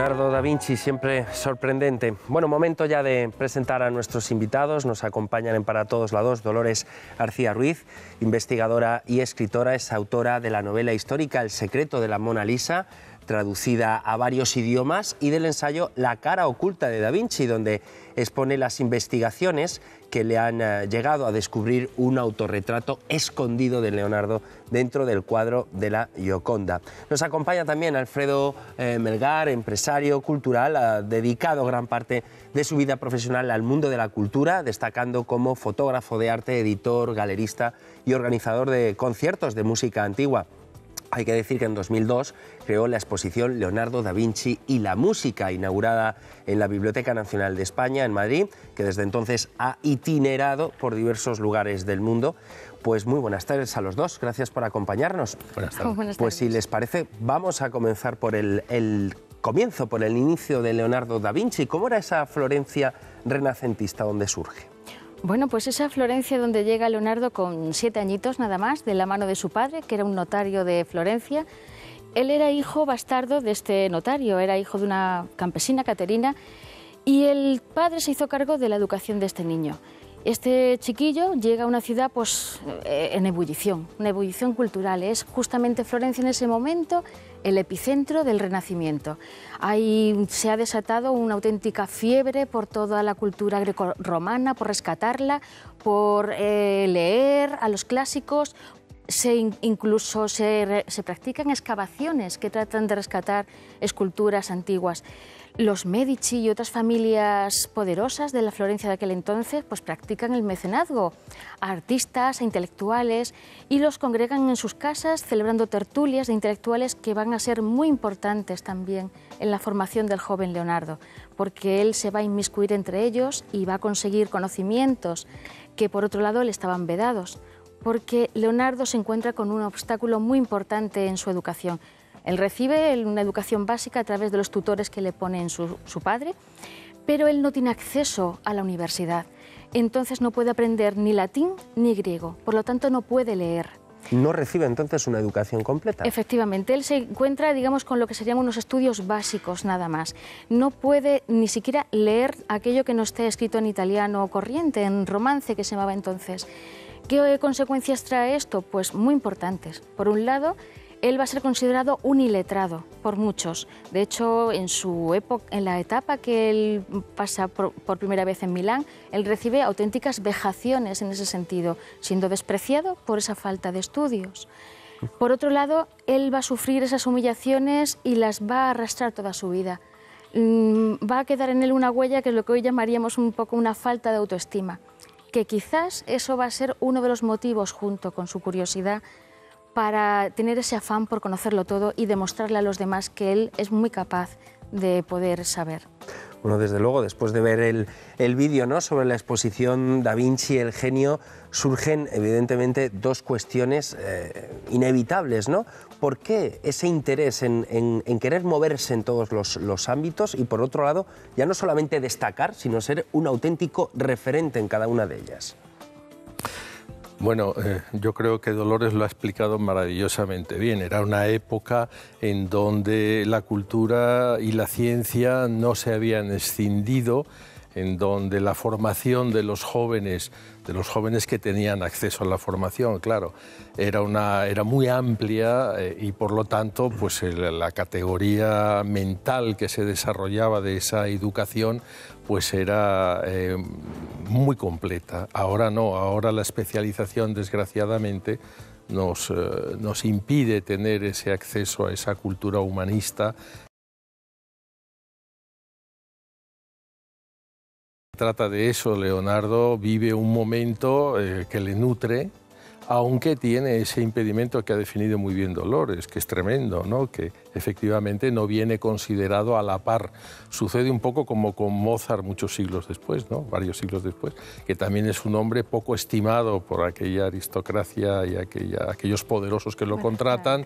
Leonardo da Vinci, siempre sorprendente. Bueno, momento ya de presentar a nuestros invitados. Nos acompañan en Para Todos Lados Dolores García Ruiz, investigadora y escritora. Es autora de la novela histórica El secreto de la Mona Lisa, traducida a varios idiomas, y del ensayo La cara oculta de Da Vinci, donde expone las investigaciones que le han llegado a descubrir un autorretrato escondido de Leonardo dentro del cuadro de la Gioconda. Nos acompaña también Alfredo Melgar, empresario cultural, ha dedicado gran parte de su vida profesional al mundo de la cultura, destacando como fotógrafo de arte, editor, galerista y organizador de conciertos de música antigua. Hay que decir que en 2002 creó la exposición Leonardo da Vinci y la música, inaugurada en la Biblioteca Nacional de España, en Madrid, que desde entonces ha itinerado por diversos lugares del mundo. Pues muy buenas tardes a los dos, gracias por acompañarnos. Buenas tardes. Buenas tardes. Pues si les parece, vamos a comenzar por el comienzo, por el inicio de Leonardo da Vinci. ¿Cómo era esa Florencia renacentista donde surge? Bueno, pues esa Florencia donde llega Leonardo con 7 añitos nada más, de la mano de su padre, que era un notario de Florencia. Él era hijo bastardo de este notario, era hijo de una campesina, Caterina, y el padre se hizo cargo de la educación de este niño. Este chiquillo llega a una ciudad pues, en ebullición, una ebullición cultural. Es justamente Florencia en ese momento el epicentro del Renacimiento. Ahí se ha desatado una auténtica fiebre por toda la cultura grecorromana, por rescatarla, por leer a los clásicos. Incluso se practican excavaciones que tratan de rescatar esculturas antiguas. Los Medici y otras familias poderosas de la Florencia de aquel entonces pues practican el mecenazgo a artistas, a intelectuales, y los congregan en sus casas celebrando tertulias de intelectuales que van a ser muy importantes también en la formación del joven Leonardo, porque él se va a inmiscuir entre ellos y va a conseguir conocimientos que por otro lado le estaban vedados, porque Leonardo se encuentra con un obstáculo muy importante en su educación. Él recibe una educación básica a través de los tutores que le pone su padre, pero él no tiene acceso a la universidad. Entonces no puede aprender ni latín ni griego, por lo tanto no puede leer. ¿No recibe entonces una educación completa? Efectivamente, él se encuentra, digamos, con lo que serían unos estudios básicos nada más. No puede ni siquiera leer aquello que no esté escrito en italiano corriente, en romance que se llamaba entonces. ¿Qué consecuencias trae esto? Pues muy importantes. Por un lado, él va a ser considerado un iletrado por muchos. De hecho, en su época, en la etapa que él pasa por primera vez en Milán, él recibe auténticas vejaciones en ese sentido, siendo despreciado por esa falta de estudios. Por otro lado, él va a sufrir esas humillaciones y las va a arrastrar toda su vida. Va a quedar en él una huella que es lo que hoy llamaríamos un poco una falta de autoestima, que quizás eso va a ser uno de los motivos, junto con su curiosidad, para tener ese afán por conocerlo todo y demostrarle a los demás que él es muy capaz de poder saber. Bueno, desde luego, después de ver el vídeo, ¿no?, sobre la exposición Da Vinci, el genio, surgen evidentemente dos cuestiones inevitables, ¿no? ¿Por qué ese interés en querer moverse en todos los ámbitos y, por otro lado, ya no solamente destacar, sino ser un auténtico referente en cada una de ellas? Bueno, yo creo que Dolores lo ha explicado maravillosamente bien. Era una época en donde la cultura y la ciencia no se habían escindido, en donde la formación de los jóvenes que tenían acceso a la formación, claro, era muy amplia y por lo tanto pues la categoría mental que se desarrollaba de esa educación pues era muy completa. Ahora no, ahora la especialización desgraciadamente nos impide tener ese acceso a esa cultura humanista. Trata de eso. Leonardo vive un momento que le nutre, aunque tiene ese impedimento que ha definido muy bien Dolores, que es tremendo, ¿no?, que efectivamente no viene considerado a la par. Sucede un poco como con Mozart muchos siglos después, ¿no?, varios siglos después, que también es un hombre poco estimado por aquella aristocracia y aquellos poderosos que lo contratan,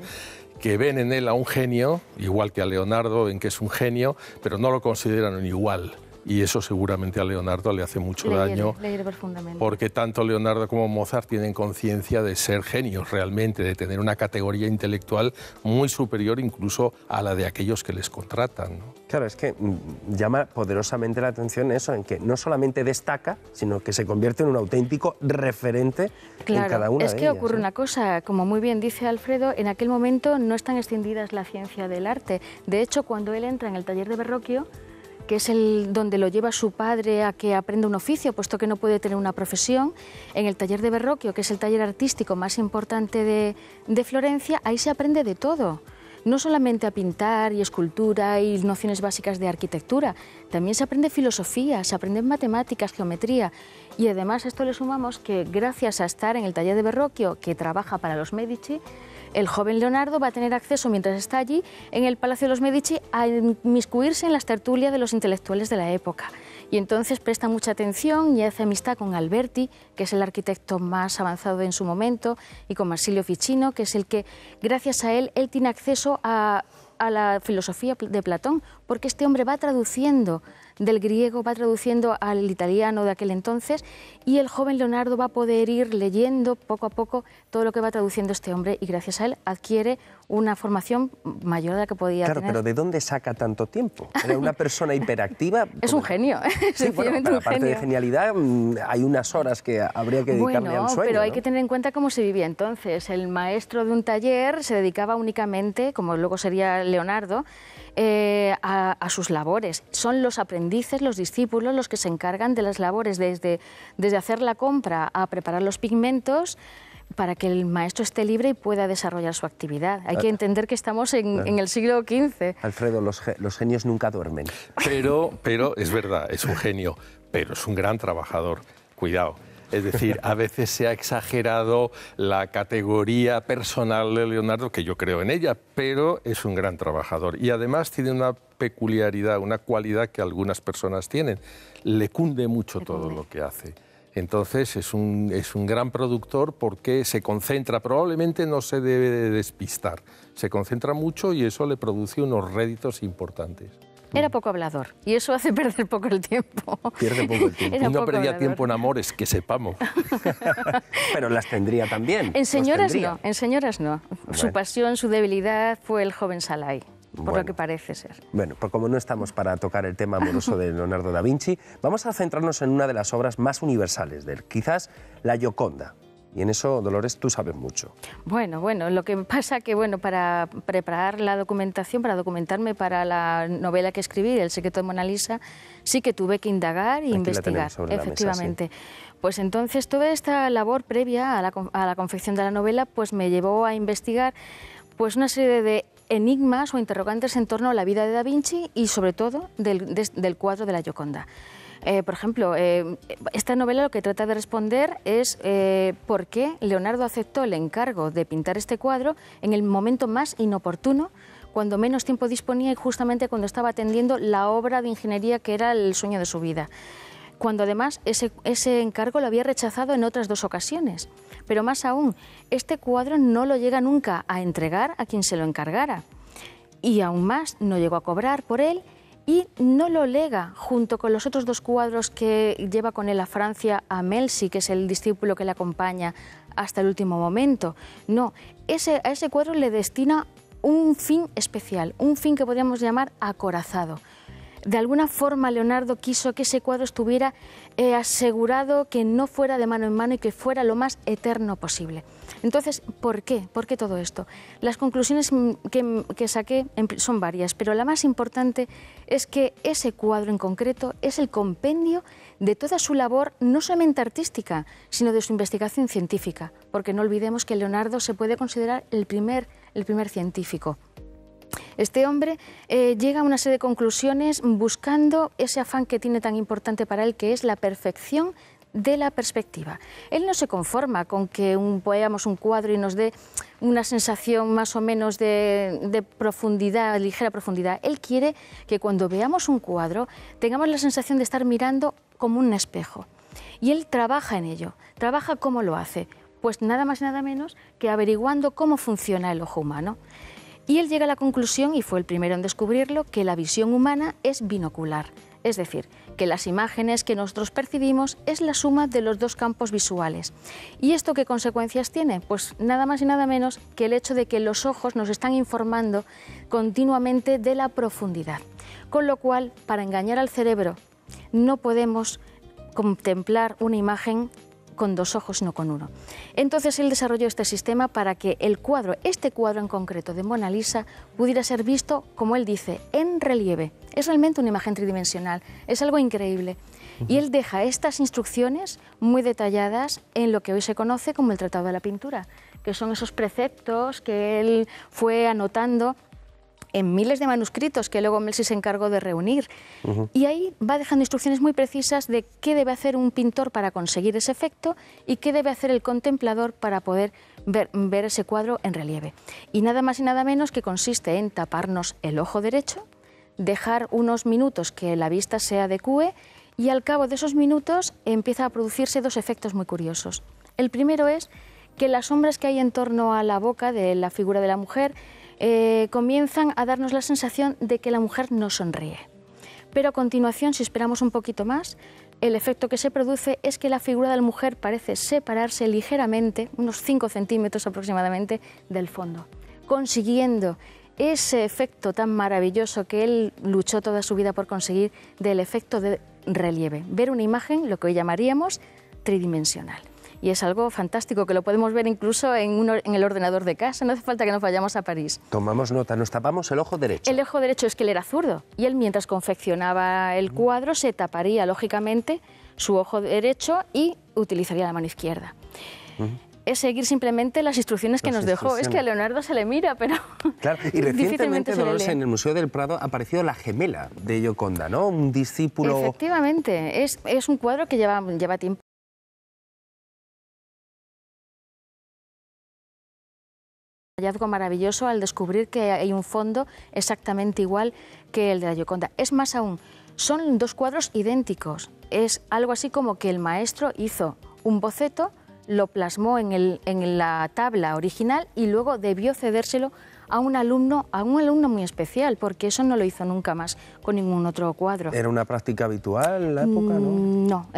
que ven en él a un genio, igual que a Leonardo, en que es un genio, pero no lo consideran igual. y eso seguramente a Leonardo le hace mucho daño, le hiere profundamente. porque tanto Leonardo como Mozart tienen conciencia de ser genios realmente, de tener una categoría intelectual muy superior incluso a la de aquellos que les contratan, ¿no? Claro, es que llama poderosamente la atención eso, en que no solamente destaca, sino que se convierte en un auténtico referente en cada una de ellas. Es que ocurre una cosa, como muy bien dice Alfredo, en aquel momento no están extendidas la ciencia del arte. De hecho, cuando él entra en el taller de Verrocchio, que es donde lo lleva su padre a que aprenda un oficio, puesto que no puede tener una profesión, en el taller de Verrocchio, que es el taller artístico más importante de Florencia, ahí se aprende de todo. No solamente a pintar y escultura y nociones básicas de arquitectura, también se aprende filosofía, se aprende matemáticas, geometría. Y además a esto le sumamos que gracias a estar en el taller de Verrocchio, que trabaja para los Medici, el joven Leonardo va a tener acceso, mientras está allí, en el Palacio de los Medici, a inmiscuirse en las tertulias de los intelectuales de la época. Y entonces presta mucha atención y hace amistad con Alberti, que es el arquitecto más avanzado en su momento, y con Marsilio Ficino, que es el que, gracias a él tiene acceso a la filosofía de Platón, porque este hombre va traduciendo del griego, va traduciendo al italiano de aquel entonces, y el joven Leonardo va a poder ir leyendo poco a poco todo lo que va traduciendo este hombre, y gracias a él adquiere una formación mayor de la que podía tener. Claro, pero ¿de dónde saca tanto tiempo? ¿Era una persona hiperactiva? Es un genio, sí, bueno, pero aparte de genialidad, hay unas horas que habría que dedicarle al sueño. Pero hay que tener en cuenta cómo se vivía entonces. El maestro de un taller se dedicaba únicamente, como luego sería Leonardo, a sus labores. Son los aprendices, los discípulos, los que se encargan de las labores, desde hacer la compra a preparar los pigmentos, para que el maestro esté libre y pueda desarrollar su actividad. Hay que entender que estamos en el siglo XV. Alfredo, los genios nunca duermen. Pero es verdad, es un genio, pero es un gran trabajador. Cuidado. Es decir, a veces se ha exagerado la categoría personal de Leonardo, que yo creo en ella, pero es un gran trabajador. Y además tiene una peculiaridad, una cualidad que algunas personas tienen. Le cunde mucho todo lo que hace. Entonces es un gran productor porque se concentra, probablemente no se debe de despistar, se concentra mucho y eso le produce unos réditos importantes. Era poco hablador y eso hace perder poco el tiempo. Pierde poco el tiempo. Y no perdía tiempo en amores, que sepamos. Pero las tendría también. En señoras no, en señoras no. Bueno. Su pasión, su debilidad fue el joven Salai. Por lo que parece ser. Bueno, pues como no estamos para tocar el tema amoroso de Leonardo da Vinci, vamos a centrarnos en una de las obras más universales de él, quizás la Gioconda. Y en eso, Dolores, tú sabes mucho. Bueno, lo que pasa que, para preparar la documentación, para documentarme para la novela que escribí, El secreto de Mona Lisa, sí que tuve que indagar e investigar, efectivamente. Mesa, sí. Pues entonces toda esta labor previa a la confección de la novela pues me llevó a investigar pues una serie de enigmas o interrogantes en torno a la vida de Da Vinci y sobre todo del cuadro de la Gioconda. Por ejemplo, esta novela lo que trata de responder es por qué Leonardo aceptó el encargo de pintar este cuadro en el momento más inoportuno, cuando menos tiempo disponía y justamente cuando estaba atendiendo la obra de ingeniería que era el sueño de su vida. Cuando además ese encargo lo había rechazado en otras 2 ocasiones. Pero más aún, este cuadro no lo llega nunca a entregar a quien se lo encargara. Y aún más, no llegó a cobrar por él y no lo lega junto con los otros 2 cuadros que lleva con él a Francia a Melzi, que es el discípulo que le acompaña hasta el último momento. No, a ese cuadro le destina un fin especial, un fin que podríamos llamar acorazado. De alguna forma Leonardo quiso que ese cuadro estuviera asegurado, que no fuera de mano en mano y que fuera lo más eterno posible. Entonces, ¿por qué? ¿Por qué todo esto? Las conclusiones que saqué son varias, pero la más importante es que ese cuadro en concreto es el compendio de toda su labor, no solamente artística, sino de su investigación científica, porque no olvidemos que Leonardo se puede considerar el primer científico. Este hombre llega a una serie de conclusiones buscando ese afán que tiene tan importante para él, que es la perfección de la perspectiva. Él no se conforma con que veamos un cuadro y nos dé una sensación más o menos de profundidad, ligera profundidad. Él quiere que cuando veamos un cuadro tengamos la sensación de estar mirando como un espejo. Y él trabaja en ello. ¿Trabaja cómo lo hace? Pues nada más y nada menos que averiguando cómo funciona el ojo humano. Y él llega a la conclusión, y fue el primero en descubrirlo, que la visión humana es binocular. Es decir, que las imágenes que nosotros percibimos es la suma de los dos campos visuales. ¿Y esto qué consecuencias tiene? Pues nada más y nada menos que el hecho de que los ojos nos están informando continuamente de la profundidad. Con lo cual, para engañar al cerebro, no podemos contemplar una imagen con dos ojos, no con uno. Entonces él desarrolló este sistema para que el cuadro, este cuadro en concreto de Mona Lisa, pudiera ser visto, como él dice, en relieve. Es realmente una imagen tridimensional, es algo increíble. Y él deja estas instrucciones muy detalladas en lo que hoy se conoce como el Tratado de la Pintura, que son esos preceptos que él fue anotando en miles de manuscritos que luego Melzi se encargó de reunir. Y ahí va dejando instrucciones muy precisas de qué debe hacer un pintor para conseguir ese efecto y qué debe hacer el contemplador para poder ver ese cuadro en relieve. Y nada más y nada menos que consiste en taparnos el ojo derecho, dejar unos minutos que la vista se adecúe y al cabo de esos minutos empieza a producirse dos efectos muy curiosos. El primero es que las sombras que hay en torno a la boca de la figura de la mujer comienzan a darnos la sensación de que la mujer no sonríe. Pero a continuación, si esperamos un poquito más, el efecto que se produce es que la figura de la mujer parece separarse ligeramente, unos 5 centímetros aproximadamente, del fondo, consiguiendo ese efecto tan maravilloso que él luchó toda su vida por conseguir, del efecto de relieve. Ver una imagen, lo que hoy llamaríamos tridimensional. Y es algo fantástico, que lo podemos ver incluso en el ordenador de casa, no hace falta que nos vayamos a París. Tomamos nota, nos tapamos el ojo derecho. El ojo derecho es que él era zurdo, y él mientras confeccionaba el cuadro se taparía, lógicamente, su ojo derecho y utilizaría la mano izquierda. Es seguir simplemente las instrucciones que nos dejó. Es que a Leonardo se le mira, pero claro. Y recientemente, Dolores, en el Museo del Prado ha aparecido la gemela de Gioconda, ¿no? Un discípulo... Efectivamente, es un cuadro que lleva tiempo. Hallazgo maravilloso al descubrir que hay un fondo exactamente igual que el de la Gioconda. Es más aún, son dos cuadros idénticos. Es algo así como que el maestro hizo un boceto, lo plasmó en la tabla original y luego debió cedérselo a un alumno muy especial, porque eso no lo hizo nunca más con ningún otro cuadro. ¿Era una práctica habitual en la época? No,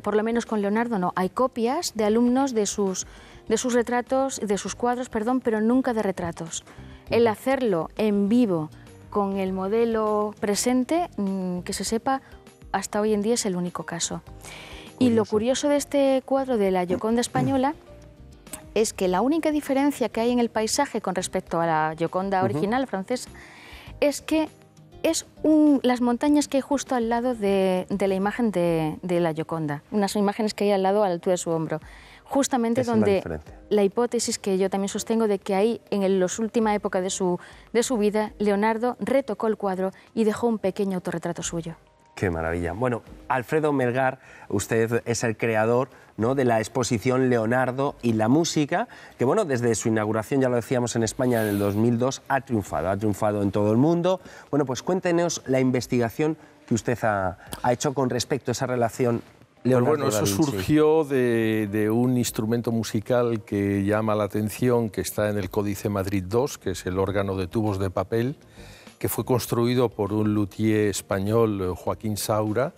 por lo menos con Leonardo no. Hay copias de alumnos de sus retratos, de sus cuadros, perdón, pero nunca de retratos. El hacerlo en vivo con el modelo presente, que se sepa, hasta hoy en día es el único caso. Y lo curioso de este cuadro de la Gioconda española es que la única diferencia que hay en el paisaje con respecto a la Gioconda original francesa es que las montañas que hay justo al lado de la imagen de la Gioconda, unas imágenes que hay al lado a la altura de su hombro. Justamente donde la hipótesis que yo también sostengo de que ahí, en la última época de su vida, Leonardo retocó el cuadro y dejó un pequeño autorretrato suyo. Qué maravilla. Bueno, Alfredo Melgar, usted es el creador, ¿no?, de la exposición Leonardo y la música, que bueno, desde su inauguración, ya lo decíamos, en España en el 2002, ha triunfado en todo el mundo. Bueno, pues cuéntenos la investigación que usted ha hecho con respecto a esa relación Leonardo bueno, eso surgió de un instrumento musical que llama la atención, que está en el Códice Madrid II, que es el órgano de tubos de papel, que fue construido por un luthier español, Joaquín Saura,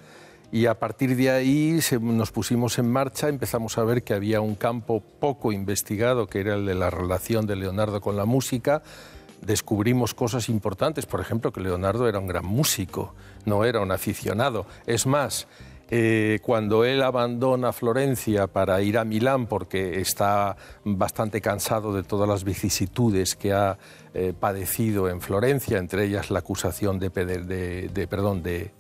y a partir de ahí nos pusimos en marcha, empezamos a ver que había un campo poco investigado, que era el de la relación de Leonardo con la música. Descubrimos cosas importantes, por ejemplo, que Leonardo era un gran músico, no era un aficionado. Es más, cuando él abandona Florencia para ir a Milán, porque está bastante cansado de todas las vicisitudes que ha padecido en Florencia, entre ellas la acusación de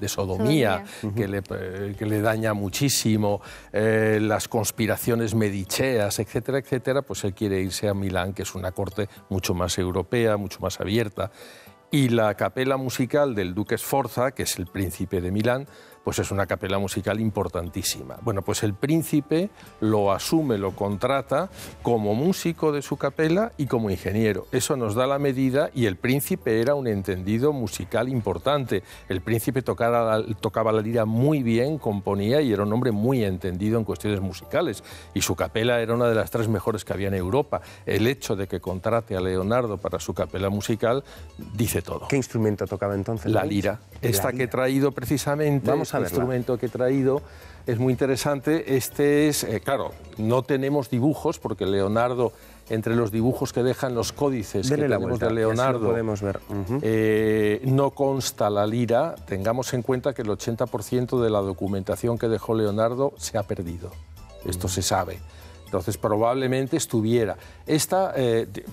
sodomía, que le daña muchísimo, las conspiraciones medicheas, etcétera, etcétera, pues él quiere irse a Milán, que es una corte mucho más europea, mucho más abierta. Y la capela musical del duque Sforza, que es el príncipe de Milán, pues es una capela musical importantísima. Bueno, pues el príncipe lo asume, lo contrata como músico de su capela y como ingeniero. Eso nos da la medida, y el príncipe era un entendido musical importante. El príncipe tocaba la lira muy bien, componía y era un hombre muy entendido en cuestiones musicales. Y su capela era una de las 3 mejores que había en Europa. El hecho de que contrate a Leonardo para su capela musical dice todo. ¿Qué instrumento tocaba entonces? La lira. Esta que he traído precisamente, vamos a verla. Instrumento que he traído, es muy interesante. Este es, claro, no tenemos dibujos porque Leonardo, entre los dibujos que dejan los códices que tenemos de Leonardo, podemos ver. no consta la lira. Tengamos en cuenta que el 80% de la documentación que dejó Leonardo se ha perdido. Esto se sabe. Entonces probablemente estuviera.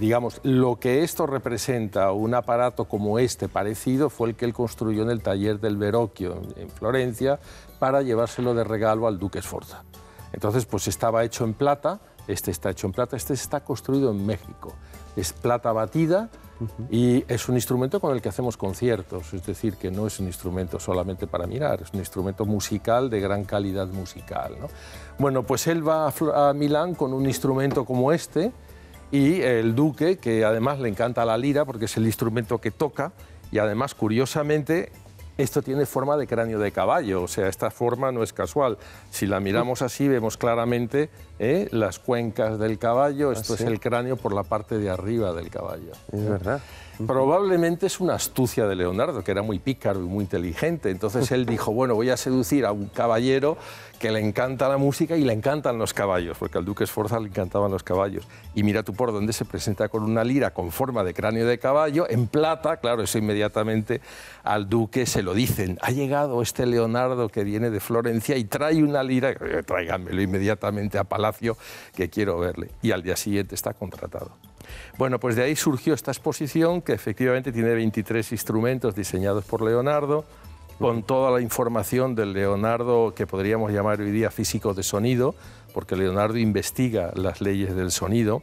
Digamos, lo que esto representa, un aparato como este parecido, fue el que él construyó en el taller del Verrocchio en Florencia para llevárselo de regalo al duque Sforza. Entonces, pues estaba hecho en plata, este está hecho en plata, este está construido en México. Es plata batida y es un instrumento con el que hacemos conciertos, es decir, que no es un instrumento solamente para mirar, es un instrumento musical de gran calidad musical, ¿no? Bueno, pues él va a Milán con un instrumento como este, y el duque, que además le encanta la lira porque es el instrumento que toca, y además, curiosamente, esto tiene forma de cráneo de caballo, o sea, esta forma no es casual. Si la miramos así, vemos claramente las cuencas del caballo, esto es el cráneo por la parte de arriba del caballo. Es verdad. Probablemente es una astucia de Leonardo, que era muy pícaro y muy inteligente. Entonces él dijo, bueno, voy a seducir a un caballero que le encanta la música y le encantan los caballos, porque al duque Sforza le encantaban los caballos. Y mira tú por dónde se presenta con una lira con forma de cráneo de caballo, en plata. Claro, eso inmediatamente al duque se lo dicen. Ha llegado este Leonardo que viene de Florencia y trae una lira, tráiganmelo inmediatamente a Palacio, que quiero verle. Y al día siguiente está contratado. Bueno, pues de ahí surgió esta exposición, que efectivamente tiene 23 instrumentos diseñados por Leonardo, con toda la información del Leonardo que podríamos llamar hoy día físico de sonido, porque Leonardo investiga las leyes del sonido,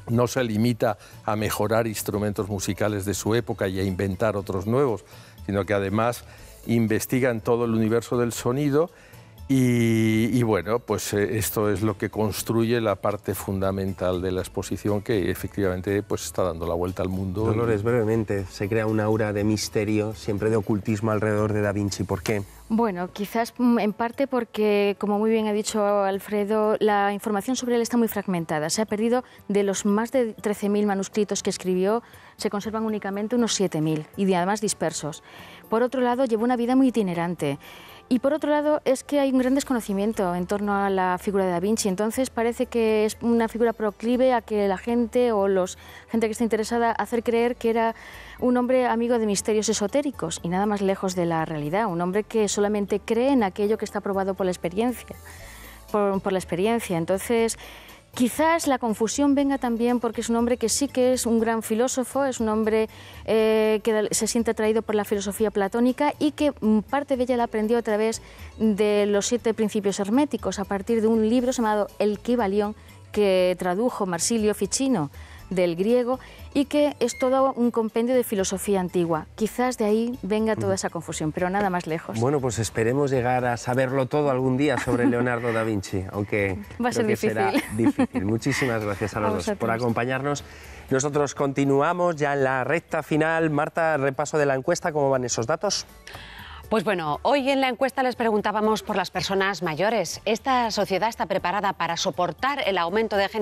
no se limita a mejorar instrumentos musicales de su época y a inventar otros nuevos, sino que además investiga en todo el universo del sonido. Y bueno, pues esto es lo que construye la parte fundamental de la exposición, que efectivamente pues está dando la vuelta al mundo. Dolores, brevemente, se crea una aura de misterio, siempre de ocultismo alrededor de Da Vinci. ¿Por qué? Bueno, quizás en parte porque, como muy bien ha dicho Alfredo, la información sobre él está muy fragmentada. Se ha perdido, de los más de 13.000 manuscritos que escribió, se conservan únicamente unos 7.000 y además dispersos. Por otro lado, llevó una vida muy itinerante. Y por otro lado, es que hay un gran desconocimiento en torno a la figura de Da Vinci. Entonces parece que es una figura proclive a que la gente o gente que está interesada hacer creer que era un hombre amigo de misterios esotéricos, y nada más lejos de la realidad. Un hombre que solamente cree en aquello que está probado por la experiencia. Por la experiencia. Entonces, quizás la confusión venga también porque es un hombre que sí que es un gran filósofo, es un hombre que se siente atraído por la filosofía platónica y que parte de ella la aprendió a través de los 7 principios herméticos, a partir de un libro llamado El Kybalión, que tradujo Marsilio Ficino del griego, y que es todo un compendio de filosofía antigua. Quizás de ahí venga toda esa confusión, pero nada más lejos. Bueno, pues esperemos llegar a saberlo todo algún día sobre Leonardo da Vinci, aunque va a ser difícil. Será difícil. Muchísimas gracias a los dos por acompañarnos. Nosotros continuamos ya en la recta final. Marta, repaso de la encuesta, ¿cómo van esos datos? Pues bueno, hoy en la encuesta les preguntábamos por las personas mayores. ¿Esta sociedad está preparada para soportar el aumento de gente